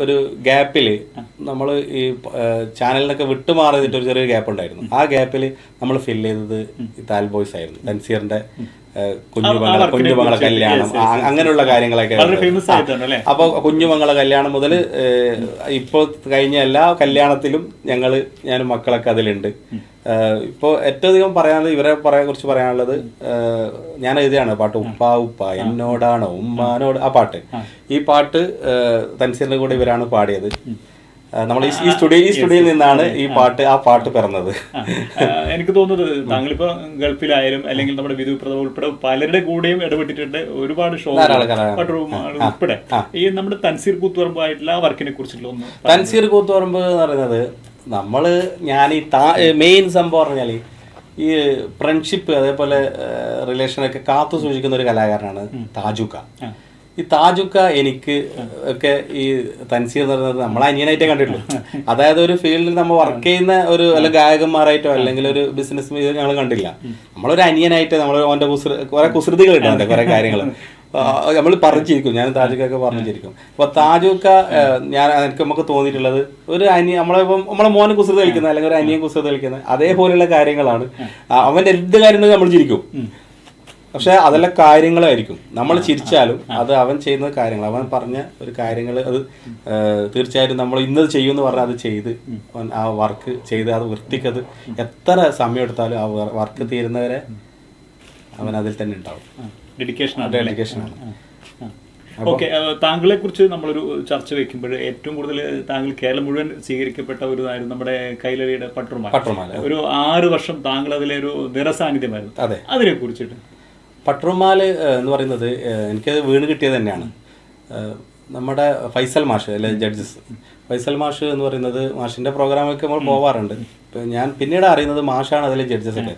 ഒരു ഗ്യാപ്പിൽ നമ്മൾ ഈ ചാനലിനൊക്കെ വിട്ടുമാറിയിട്ട് ഒരു ചെറിയ ഗ്യാപ്പ് ഉണ്ടായിരുന്നു. ആ ഗ്യാപ്പിൽ നമ്മൾ ഫിൽ ചെയ്തത് ഈ താൽ ബോയ്സ് ആയിരുന്നു. തൻസീറിന്റെ കുഞ്ഞുമങ്ങളെ കല്യാണം അങ്ങനെയുള്ള കാര്യങ്ങളൊക്കെ. അപ്പൊ കുഞ്ഞുമങ്ങളെ കല്യാണം മുതൽ ഇപ്പോൾ കഴിഞ്ഞ എല്ലാ കല്യാണത്തിലും ഞാനും മക്കളൊക്കെ അതിലുണ്ട്. ഇപ്പോൾ ഏറ്റവും അധികം പറയാനുള്ളത് ഇവരെ കുറിച്ച് പറയാനുള്ളത്, ഞാൻ എഴുതിയാണ് പാട്ട് ഉപ്പ ഉപ്പ എന്നോടാണോ ഉമ്മാനോട്. ആ പാട്ട്, ഈ പാട്ട് തൻസീറിന്റെ കൂടെ ഇവരാണ് പാടിയത്. നമ്മൾ ഈ സ്റ്റുഡിയോയിൽ നിന്നാണ് ആ പാട്ട് പിറന്നത്. എനിക്ക് തോന്നുന്നത് താങ്കളിപ്പോ ഗൾഫിലായാലും അല്ലെങ്കിൽ നമ്മുടെ വിധുപ്രദ ഉൾപ്പെടെ പലരുടെ കൂടെയും ഇടപെട്ടിട്ടുണ്ട്. ഒരുപാട് ഷോ ഉൾപ്പെടെ ഈ നമ്മുടെ തൻസീർ കൂത്തുപറമ്പായിട്ടുള്ള ആ വർക്കിനെ കുറിച്ചുള്ള ഒന്ന്. തൻസീർ കൂത്തുപറമ്പ് എന്ന് പറയുന്നത് ഞാൻ ഈ മെയിൻ സംഭവം പറഞ്ഞാൽ ഈ ഫ്രണ്ട്ഷിപ്പ് അതേപോലെ റിലേഷനൊക്കെ കാത്തു സൂക്ഷിക്കുന്ന ഒരു കലാകാരനാണ് താജുക്ക. ഈ താജുക്ക എനിക്ക് ഒക്കെ ഈ തൻസീർ എന്ന് പറയുന്നത് നമ്മളെ അനിയനായിട്ടേ കണ്ടിട്ടുള്ളൂ. അതായത് ഒരു ഫീൽഡിൽ നമ്മൾ വർക്ക് ചെയ്യുന്ന ഒരു അല്ല ഗായകന്മാരായിട്ടോ അല്ലെങ്കിൽ ഒരു ബിസിനസ് ഞങ്ങൾ കണ്ടില്ല. നമ്മളൊരു അനിയനായിട്ട് നമ്മൾ അവൻ്റെ കുറെ കുസൃതികൾ ഉണ്ടാവില്ല, കുറെ കാര്യങ്ങൾ നമ്മൾ പറഞ്ഞിരിക്കും. ഞാൻ താജുക്കൊക്കെ പറഞ്ഞിരിക്കും. അപ്പൊ താജുക്ക നമുക്ക് തോന്നിയിട്ടുള്ളത് ഒരു നമ്മളെ മോനെ കുസൃതി കളിക്കുന്ന അല്ലെങ്കിൽ ഒരു അനിയൻ കുസൃതി കളിക്കുന്ന അതേപോലെയുള്ള കാര്യങ്ങളാണ്. അവന്റെ എന്ത് കാര്യങ്ങളും നമ്മൾ ചിരിക്കും, പക്ഷെ അതെല്ലാം കാര്യങ്ങളായിരിക്കും. നമ്മൾ ചിരിച്ചാലും അത് അവൻ ചെയ്യുന്ന കാര്യങ്ങൾ, അവൻ പറഞ്ഞ ഒരു കാര്യങ്ങൾ അത് തീർച്ചയായിട്ടും നമ്മൾ ഇന്നത് ചെയ്യുമെന്ന് പറഞ്ഞാൽ അത് ചെയ്ത് ആ വർക്ക് ചെയ്ത് അത് വൃത്തിക്കത് എത്ര സമയം എടുത്താലും ആ വർക്ക് തീരുന്നവരെ അവൻ അതിൽ തന്നെ ഉണ്ടാവും. ഡെഡിക്കേഷനാണ്. ഓക്കെ, താങ്കളെ കുറിച്ച് നമ്മളൊരു ചർച്ച വെക്കുമ്പോൾ ഏറ്റവും കൂടുതൽ താങ്കൾ കേരളം മുഴുവൻ സ്വീകരിക്കപ്പെട്ട ഒരു ഇതായിരുന്നു നമ്മുടെ കൈലളിയുടെ പട്ടുറുമാല. ഒരു 6 വർഷം താങ്കൾ അതിലെ ഒരു നിറസാന്നിധ്യമായിരുന്നു. അതിനെ കുറിച്ചിട്ട് പട്ടുറുമാൽ എന്ന് പറയുന്നത് എനിക്കത് വീണ് കിട്ടിയത് തന്നെയാണ്. നമ്മുടെ ഫൈസൽ മാഷ് അല്ലെ ജഡ്ജസ്, ഫൈസൽ മാഷ് എന്ന് പറയുന്നത് മാഷിന്റെ പ്രോഗ്രാമൊക്കെ നമ്മൾ പോവാറുണ്ട്. ഞാൻ പിന്നീട് അറിയുന്നത് മാഷാണ് അതിലെ ജഡ്ജസ് ഒക്കെ.